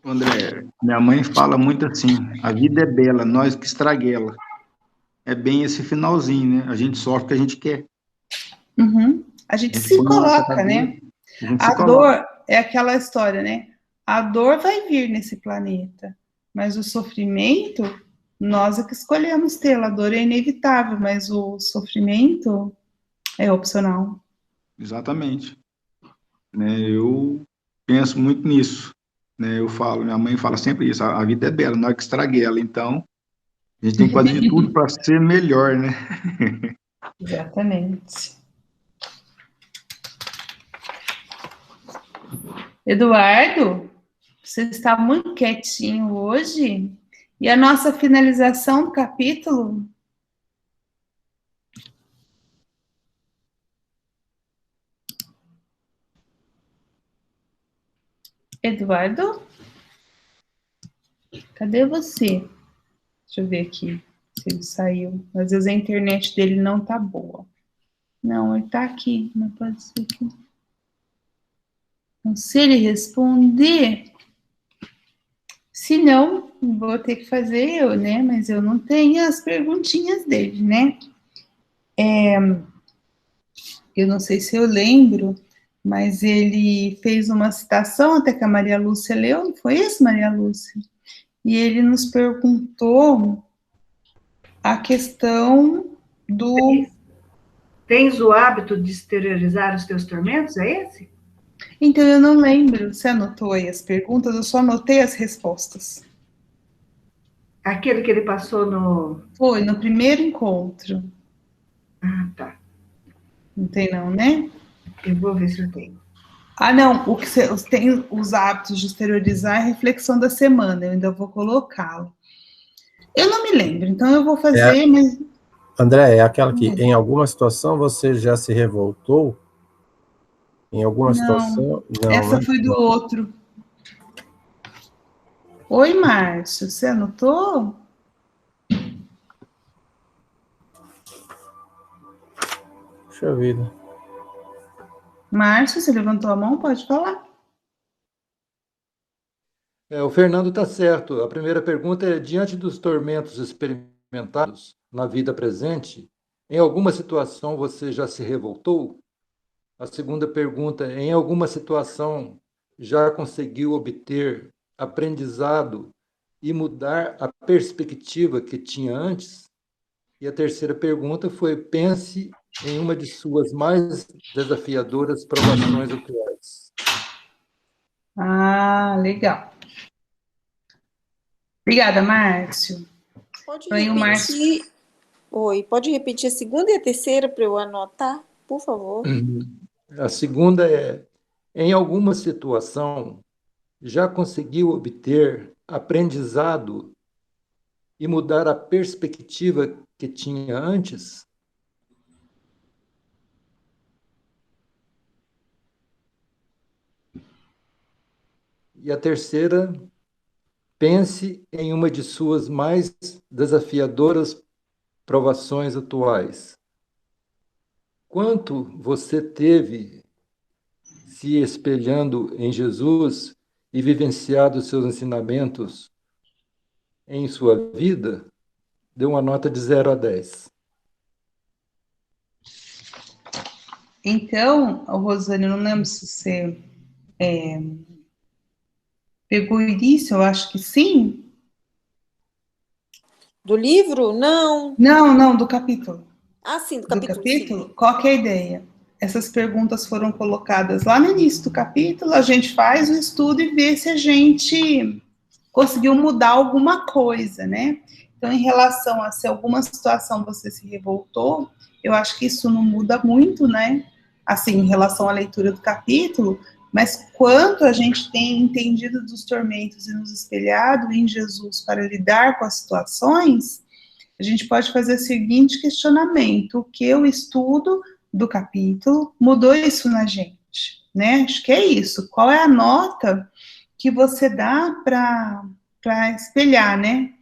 André, minha mãe fala muito assim, a vida é bela, nós que estraguela. É bem esse finalzinho, né? A gente sofre o que a gente quer. Uhum. A gente se põe na nossa coloca, né? cabeça, a gente se A coloca. dor é aquela história, né? A dor vai vir nesse planeta, mas o sofrimento, nós é que escolhemos tê-la. A dor é inevitável, mas o sofrimento é opcional. Exatamente. Né? Eu penso muito nisso. Né? Eu falo, minha mãe fala sempre isso, a vida é bela, nós que estraguei ela. Então, a gente tem que fazer de tudo para ser melhor, né? Exatamente. Eduardo, você está muito quietinho hoje. E a nossa finalização do capítulo? Eduardo? Cadê você? Deixa eu ver aqui se ele saiu. Às vezes a internet dele não tá boa. Não, ele tá aqui, não pode ser aqui. Então, se ele responder, se não, vou ter que fazer eu, né? Mas eu não tenho as perguntinhas dele, né? Eu não sei se eu lembro, mas ele fez uma citação até que a Maria Lúcia leu, não foi isso, Maria Lúcia? E ele nos perguntou a questão do... Tens o hábito de exteriorizar os teus tormentos, é esse? Então, eu não lembro. Você anotou aí as perguntas? Eu só anotei as respostas. Aquele que ele passou no... Foi no primeiro encontro. Ah, tá. Não tem não, né? Eu vou ver se eu tenho. Ah, não. O que você tem os hábitos de exteriorizar é a reflexão da semana. Eu ainda vou colocá-lo. Eu não me lembro, então eu vou fazer, mas... André, é aquela que em alguma situação você já se revoltou? Em alguma situação? Não, Essa né? foi do outro. Oi, Márcio, você anotou? Puxa vida. Márcio, você levantou a mão? Pode falar. O Fernando está certo. A primeira pergunta é: diante dos tormentos experimentados na vida presente, em alguma situação você já se revoltou? A segunda pergunta é: em alguma situação já conseguiu obter aprendizado e mudar a perspectiva que tinha antes? E a terceira pergunta foi: pense em uma de suas mais desafiadoras provações atuais. Ah, legal. Obrigada, Márcio. Pode Foi o Márcio. repetir. Oi, pode repetir a segunda e a terceira para eu anotar, por favor? A segunda é: em alguma situação já conseguiu obter aprendizado e mudar a perspectiva que tinha antes? E a terceira: pense em uma de suas mais desafiadoras provações atuais. Quanto você teve se espelhando em Jesus e vivenciado seus ensinamentos em sua vida? Deu uma nota de 0 a 10. Então, Rosane, eu não lembro se você pegou o início, eu acho que sim. Do livro? Não. Não, do capítulo. Ah, sim, do Do capítulo. capítulo? Sim. Qual que é a ideia? Essas perguntas foram colocadas lá no início do capítulo, a gente faz o estudo e vê se a gente conseguiu mudar alguma coisa, né? Então, em relação a se alguma situação você se revoltou, eu acho que isso não muda muito, né? Assim, em relação à leitura do capítulo, mas quanto a gente tem entendido dos tormentos e nos espelhado em Jesus para lidar com as situações, a gente pode fazer o seguinte questionamento: o que eu estudo do capítulo mudou isso na gente, né? Acho que é isso. Qual é a nota que você dá para espelhar, né?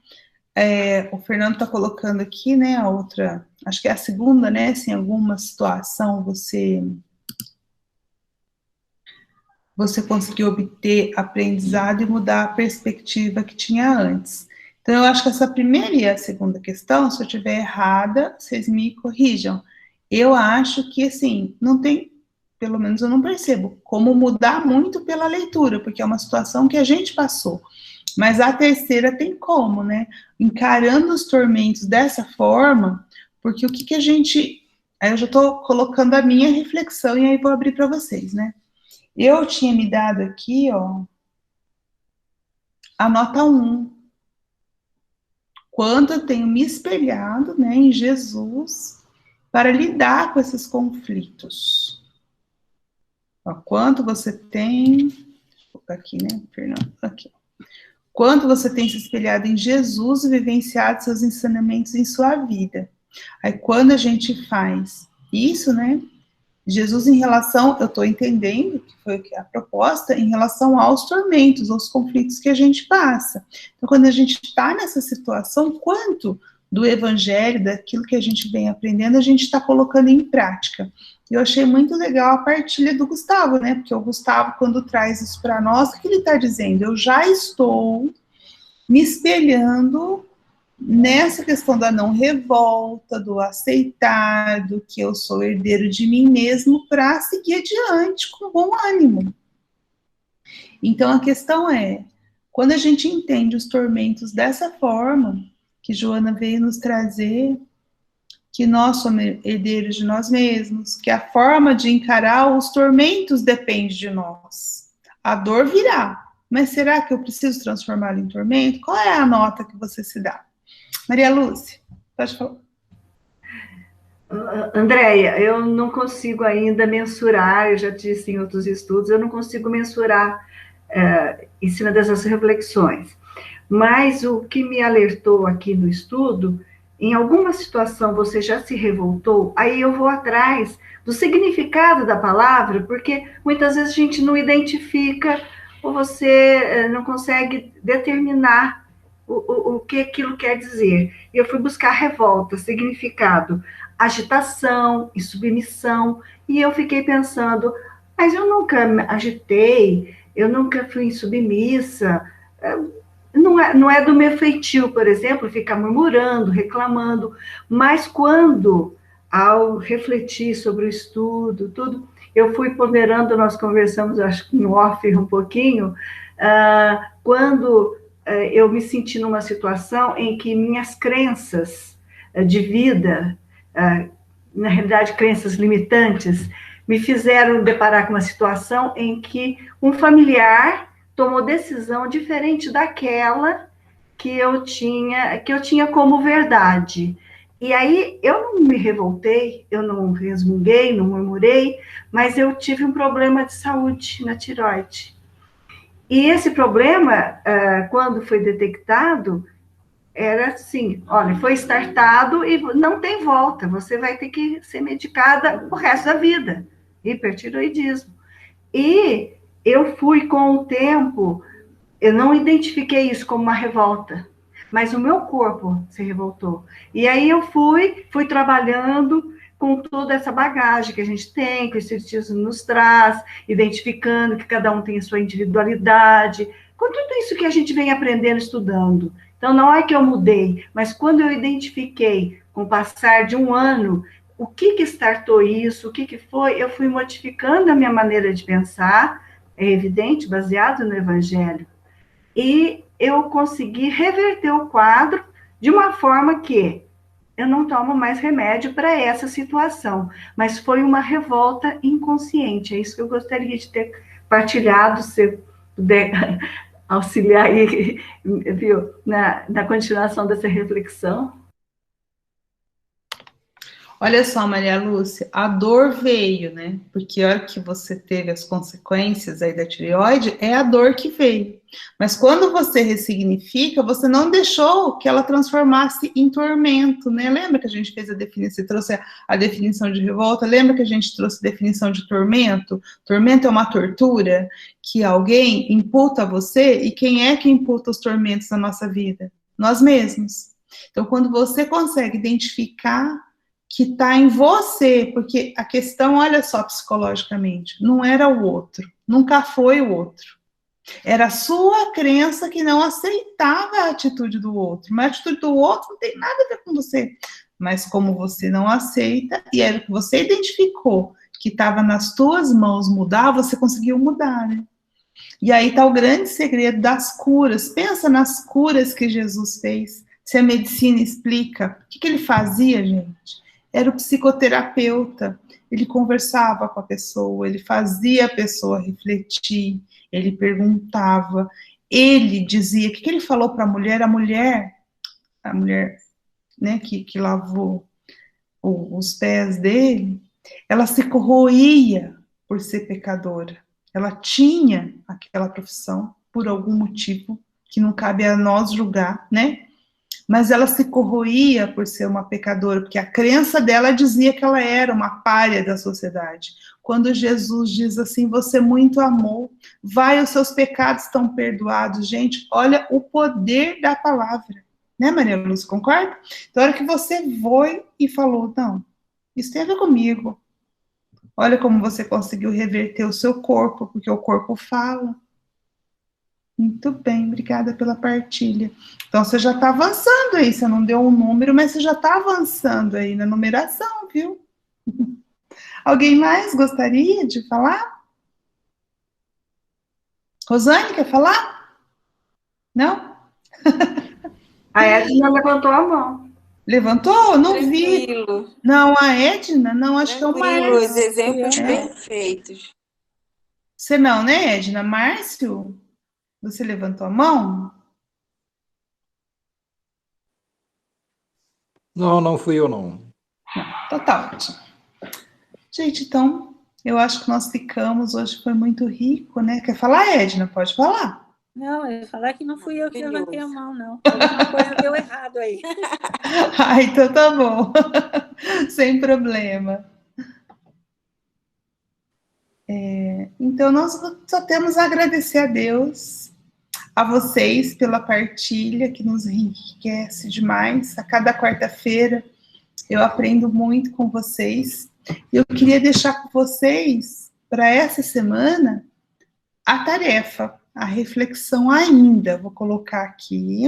O Fernando está colocando aqui, né? A outra, acho que é a segunda, né? Se em alguma situação você conseguiu obter aprendizado e mudar a perspectiva que tinha antes. Então, eu acho que essa primeira e a segunda questão, se eu estiver errada, vocês me corrijam. Eu acho que, assim, não tem, pelo menos eu não percebo, como mudar muito pela leitura, porque é uma situação que a gente passou. Mas a terceira tem como, né? Encarando os tormentos dessa forma, porque o que a gente. Aí eu já estou colocando a minha reflexão e aí vou abrir para vocês, né? Eu tinha me dado aqui, ó, a nota 1. Quanto eu tenho me espelhado, né, em Jesus para lidar com esses conflitos. Ó, quanto você tem, vou colocar aqui, né, Fernando, aqui. Quanto você tem se espelhado em Jesus e vivenciado seus ensinamentos em sua vida. Aí, quando a gente faz isso, né, Jesus em relação, eu estou entendendo que foi a proposta, em relação aos tormentos, aos conflitos que a gente passa. Então, quando a gente está nessa situação, quanto do evangelho, daquilo que a gente vem aprendendo, a gente está colocando em prática. Eu achei muito legal a partilha do Gustavo, né? Porque o Gustavo, quando traz isso para nós, o que ele está dizendo? Eu já estou me espelhando nessa questão da não revolta, do aceitar, do que eu sou herdeiro de mim mesmo, para seguir adiante com bom ânimo. Então, a questão é, quando a gente entende os tormentos dessa forma, que Joana veio nos trazer, que nós somos herdeiros de nós mesmos, que a forma de encarar os tormentos depende de nós. A dor virá, mas será que eu preciso transformá-la em tormento? Qual é a nota que você se dá? Maria Lúcia, pode falar. Andréia, eu não consigo ainda mensurar, eu já disse em outros estudos, eu não consigo mensurar em cima dessas reflexões. Mas o que me alertou aqui no estudo, em alguma situação você já se revoltou, aí eu vou atrás do significado da palavra, porque muitas vezes a gente não identifica ou você não consegue determinar o que aquilo quer dizer. E eu fui buscar revolta, significado, agitação e submissão, e eu fiquei pensando, mas eu nunca agitei, eu nunca fui submissa, não é do meu feitio, por exemplo, ficar murmurando, reclamando, mas quando, ao refletir sobre o estudo, tudo, eu fui ponderando, nós conversamos, acho que no off um pouquinho, quando eu me senti numa situação em que minhas crenças de vida, na realidade, crenças limitantes, me fizeram deparar com uma situação em que um familiar tomou decisão diferente daquela que eu tinha como verdade. E aí eu não me revoltei, eu não resmunguei, não murmurei, mas eu tive um problema de saúde na tireoide. E esse problema, quando foi detectado, era assim, olha, foi startado e não tem volta, você vai ter que ser medicada o resto da vida, hipertireoidismo. E eu fui com o tempo, eu não identifiquei isso como uma revolta, mas o meu corpo se revoltou. E aí eu fui trabalhando com toda essa bagagem que a gente tem, que o Espiritismo nos traz, identificando que cada um tem a sua individualidade, com tudo isso que a gente vem aprendendo, estudando. Então, não é que eu mudei, mas quando eu identifiquei, com o passar de um ano, o que startou isso, o que foi, eu fui modificando a minha maneira de pensar, é evidente, baseado no Evangelho, e eu consegui reverter o quadro de uma forma que eu não tomo mais remédio para essa situação, mas foi uma revolta inconsciente, é isso que eu gostaria de ter partilhado, se puder auxiliar aí, viu, na continuação dessa reflexão. Olha só, Maria Lúcia, a dor veio, né? Porque a hora que você teve as consequências aí da tireoide, é a dor que veio. Mas quando você ressignifica, você não deixou que ela transformasse em tormento, né? Lembra que a gente fez a definição, trouxe a definição de revolta? Lembra que a gente trouxe a definição de tormento? Tormento é uma tortura que alguém imputa a você, e quem é que imputa os tormentos na nossa vida? Nós mesmos. Então, quando você consegue identificar que está em você, porque a questão, olha só, psicologicamente, não era o outro, nunca foi o outro. Era a sua crença que não aceitava a atitude do outro, mas a atitude do outro não tem nada a ver com você. Mas como você não aceita, e era o que você identificou, que estava nas tuas mãos mudar, você conseguiu mudar, né? E aí está o grande segredo das curas. Pensa nas curas que Jesus fez, se a medicina explica. O que ele fazia, gente? Era o psicoterapeuta, ele conversava com a pessoa, ele fazia a pessoa refletir, ele perguntava, ele dizia, o que ele falou para a mulher, né, que lavou os pés dele, ela se corroía por ser pecadora, ela tinha aquela profissão por algum motivo que não cabe a nós julgar, né? Mas ela se corroía por ser uma pecadora, porque a crença dela dizia que ela era uma pária da sociedade. Quando Jesus diz assim, você muito amou, vai, os seus pecados estão perdoados. Gente, olha o poder da palavra. Né, Maria Lúcia, concorda? Então, a hora que você foi e falou, não, isso tem a ver comigo. Olha como você conseguiu reverter o seu corpo, porque o corpo fala. Muito bem, obrigada pela partilha. Então, você já está avançando aí, você não deu um número, mas você já está avançando aí na numeração, viu? Alguém mais gostaria de falar? Rosane, quer falar? Não? A Edna levantou a mão. Levantou? Não Tranquilo. vi. Não, a Edna? Não, acho que é o Tranquilo, Márcio. os exemplos É. perfeitos. Você não, né, Edna? Márcio? Você levantou a mão? Não, não fui eu, não. Então tá ótimo. Gente, então, eu acho que nós ficamos, hoje foi muito rico, né? Quer falar, Edna? Pode falar. Não, eu ia falar que não fui eu que levantei a mão, não. Alguma coisa deu errado aí. Ah, então tá bom. Sem problema. Então, nós só temos a agradecer a Deus, a vocês pela partilha que nos enriquece demais. A cada quarta-feira eu aprendo muito com vocês. Eu queria deixar com vocês, para essa semana, a tarefa. a reflexão ainda. Vou colocar aqui.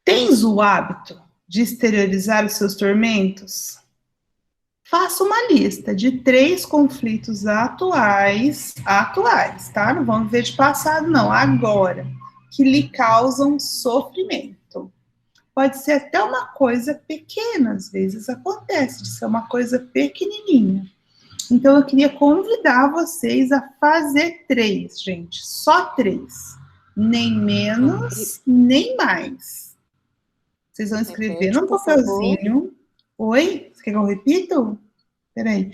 Tens o hábito de exteriorizar os seus tormentos? Faça uma lista de 3 conflitos atuais, tá? Não vamos ver de passado, não, agora, que lhe causam sofrimento. Pode ser até uma coisa pequena, às vezes acontece de ser uma coisa pequenininha. Então, eu queria convidar vocês a fazer 3, gente, só 3. Nem menos, nem mais. Vocês vão escrever num papelzinho. Oi? Você quer que eu repito? Peraí.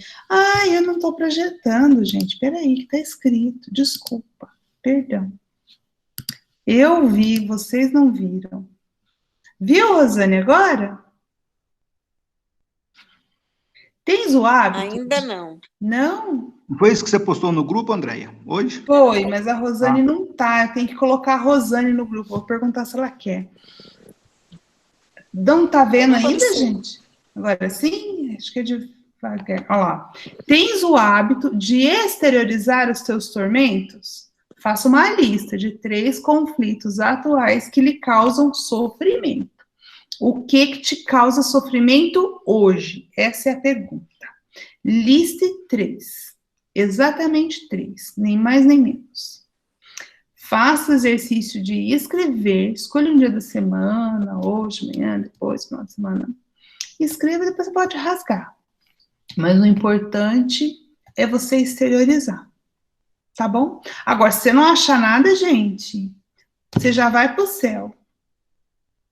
Eu não estou projetando, gente. Peraí, que está escrito. Desculpa. Perdão. Eu vi, vocês não viram. Viu, Rosane, agora? Tens o hábito? Ainda não. Não? Foi isso que você postou no grupo, Andréia, hoje? Foi, mas a Rosane não tá. Eu tenho que colocar a Rosane no grupo. Vou perguntar se ela quer. Não tá vendo ainda, gente? Agora sim? Acho que é devagar. Olha lá. Tens o hábito de exteriorizar os teus tormentos? Faça uma lista de 3 conflitos atuais que lhe causam sofrimento. O que te causa sofrimento hoje? Essa é a pergunta. Liste 3. Exatamente 3. Nem mais nem menos. Faça o exercício de escrever. Escolha um dia da semana, hoje, amanhã, depois, final de semana. Escreva e depois você pode rasgar. Mas o importante é você exteriorizar. Tá bom? Agora, se você não achar nada, gente, você já vai pro céu.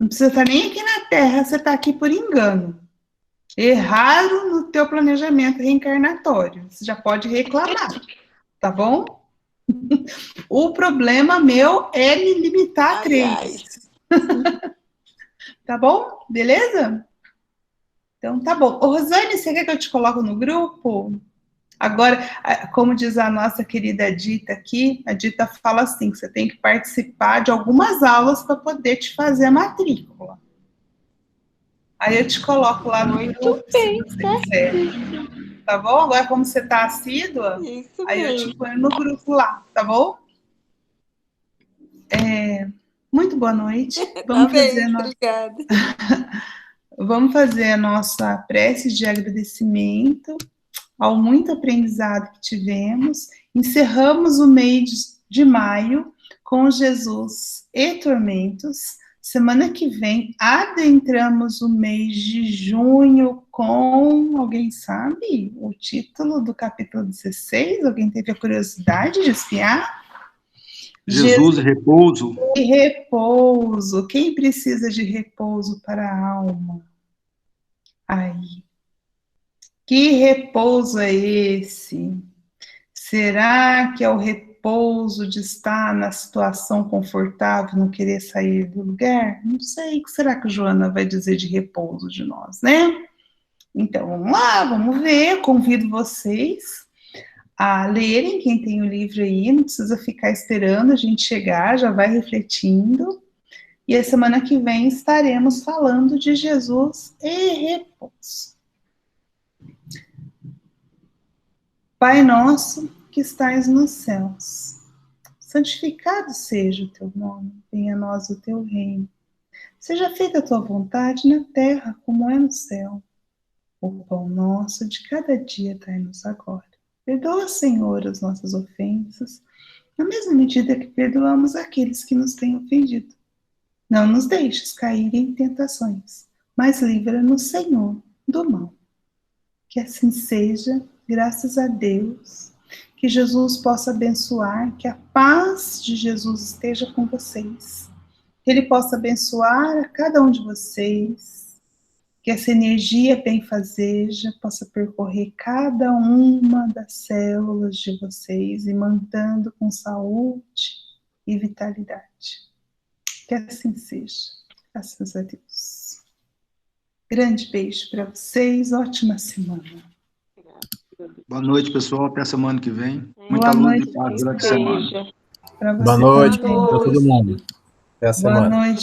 Não precisa estar nem aqui na Terra, você está aqui por engano. Erraram no teu planejamento reencarnatório. Você já pode reclamar, tá bom? O problema meu é me limitar a 3. Tá bom? Beleza? Então, tá bom. Ô, Rosane, você quer que eu te coloque no grupo? Agora, como diz a nossa querida Dita aqui, a Dita fala assim, que você tem que participar de algumas aulas para poder te fazer a matrícula. Aí eu te coloco lá no grupo, se você quiser. Tá bom? Agora, como você está assídua, aí eu te ponho no grupo lá, tá bom? Muito boa noite. Vamos obrigada. Vamos fazer a nossa prece de agradecimento ao muito aprendizado que tivemos. Encerramos o mês de maio com Jesus e tormentos. Semana que vem, adentramos o mês de junho com, alguém sabe, o título do capítulo 16? Alguém teve a curiosidade de espiar? Jesus e repouso. E repouso. Quem precisa de repouso para a alma? Aí. Que repouso é esse? Será que é o repouso de estar na situação confortável, não querer sair do lugar? Não sei. O que será que a Joana vai dizer de repouso de nós, né? Então, vamos lá, vamos ver. Convido vocês a lerem, quem tem o livro aí, não precisa ficar esperando a gente chegar, já vai refletindo. E a semana que vem estaremos falando de Jesus e repouso. Pai nosso que estais nos céus, santificado seja o teu nome, venha a nós o teu reino. Seja feita a tua vontade na terra como é no céu. O pão nosso de cada dia dai-nos agora. Perdoa, Senhor, as nossas ofensas, na mesma medida que perdoamos aqueles que nos têm ofendido. Não nos deixes cair em tentações, mas livra-nos, Senhor, do mal. Que assim seja, graças a Deus, que Jesus possa abençoar, que a paz de Jesus esteja com vocês, que Ele possa abençoar a cada um de vocês, que essa energia benfazeja possa percorrer cada uma das células de vocês e mantendo com saúde e vitalidade. Que assim seja, graças a Deus. Grande beijo para vocês, ótima semana. Boa noite, pessoal, até semana que vem. Muita luz e paz durante a semana. Boa noite para todo mundo. Até a semana. Boa noite.